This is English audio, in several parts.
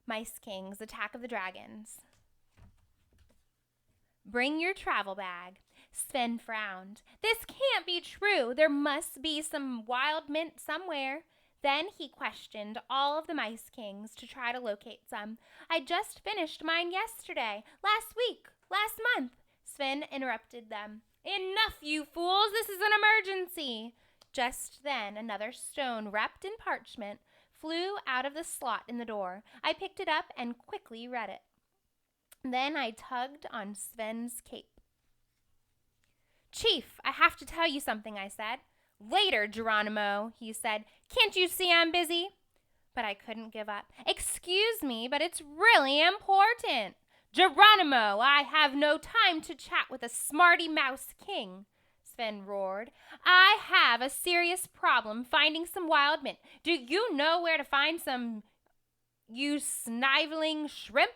Mice Kings, Attack of the Dragons. Bring your travel bag. Sven frowned. This can't be true. There must be some wild mint somewhere. Then he questioned all of the Mice Kings to try to locate some. I just finished mine yesterday, last week, last month. Sven interrupted them. Enough, you fools! This is an emergency! Just then, another stone wrapped in parchment flew out of the slot in the door. I picked it up and quickly read it. Then I tugged on Sven's cape. Chief, I have to tell you something, I said. Later, Geronimo, he said. Can't you see I'm busy? But I couldn't give up. Excuse me, but it's really important. Geronimo, I have no time to chat with a smarty mouse king, Sven roared. I have a serious problem finding some wild mint. Do you know where to find some, you sniveling shrimp?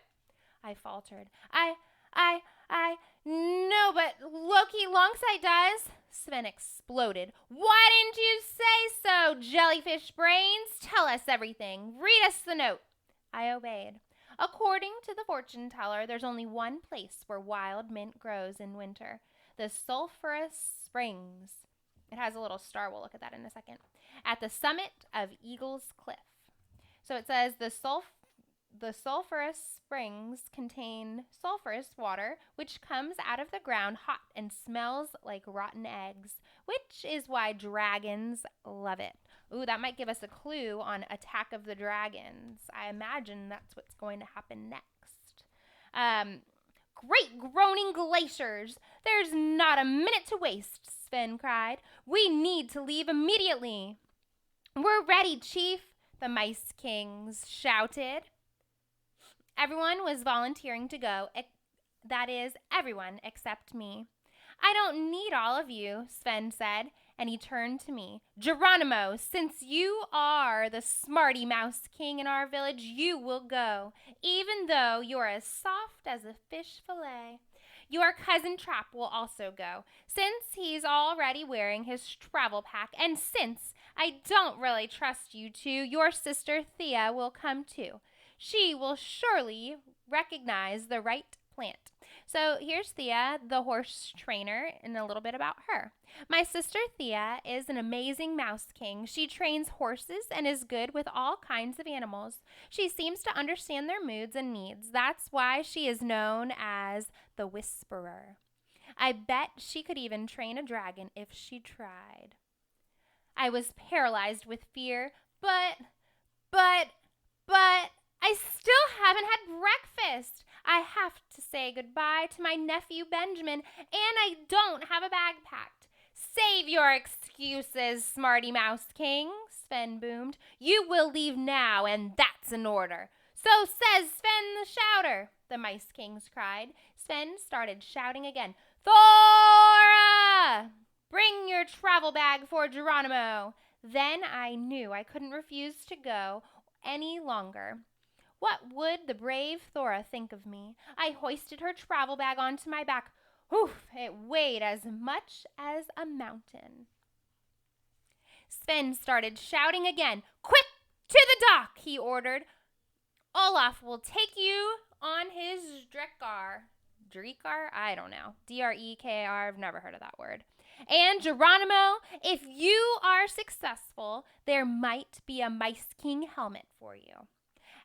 I faltered. No, but Loki Longsight does. Sven exploded. Why didn't you say so, jellyfish brains? Tell us everything. Read us the note. I obeyed. According to the fortune teller, there's only one place where wild mint grows in winter. The sulphurous springs. It has a little star. We'll look at that in a second. At the summit of Eagle's Cliff. So it says the sulphurous springs contain sulphurous water, which comes out of the ground hot and smells like rotten eggs, which is why dragons love it. Ooh, that might give us a clue on Attack of the Dragons. I imagine that's what's going to happen next. Great groaning glaciers! There's not a minute to waste, Sven cried. We need to leave immediately. We're ready, Chief, the Mice Kings shouted. Everyone was volunteering to go. That is, everyone except me. I don't need all of you, Sven said, and he turned to me. Geronimo, since you are the smarty mouse king in our village, you will go, even though you're as soft as a fish fillet. Your cousin Trap will also go, since he's already wearing his travel pack, and since I don't really trust you two, your sister Thea will come too. She will surely recognize the right plant. So here's Thea, the horse trainer, and a little bit about her. My sister Thea is an amazing mouse king. She trains horses and is good with all kinds of animals. She seems to understand their moods and needs. That's why she is known as the Whisperer. I bet she could even train a dragon if she tried. I was paralyzed with fear, but I still haven't had breakfast. I have to say goodbye to my nephew Benjamin, and I don't have a bag packed. Save your excuses, Smarty Mouse King, Sven boomed. You will leave now, and that's an order. So says Sven the Shouter, the Mice Kings cried. Sven started shouting again. Thora! Bring your travel bag for Geronimo. Then I knew I couldn't refuse to go any longer. What would the brave Thora think of me? I hoisted her travel bag onto my back. Oof, it weighed as much as a mountain. Sven started shouting again. Quick, to the dock, he ordered. Olaf will take you on his Drekar. Drekar? I don't know. D-R-E-K-A-R. I've never heard of that word. And Geronimo, if you are successful, there might be a Mice King helmet for you.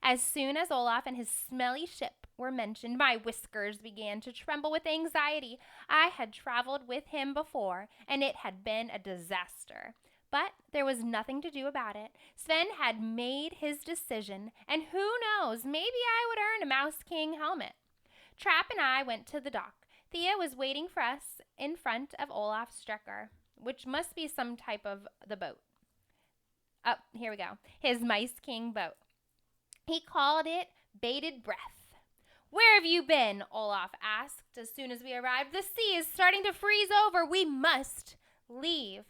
As soon as Olaf and his smelly ship were mentioned, my whiskers began to tremble with anxiety. I had traveled with him before, and it had been a disaster. But there was nothing to do about it. Sven had made his decision, and who knows, maybe I would earn a Mouse King helmet. Trap and I went to the dock. Thea was waiting for us in front of Olaf's Strecker, which must be some type of the boat. Oh, here we go. His Mice King boat. He called it Bated Breath. Where have you been? Olaf asked as soon as we arrived. The sea is starting to freeze over. We must leave.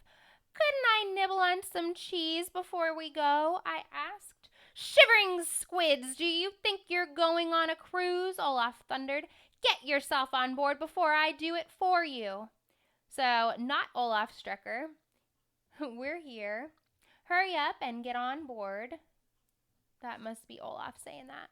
Couldn't I nibble on some cheese before we go? I asked. Shivering squids, do you think you're going on a cruise? Olaf thundered. Get yourself on board before I do it for you. So, not Olaf Strecker. We're here. Hurry up and get on board. That must be Olaf saying that.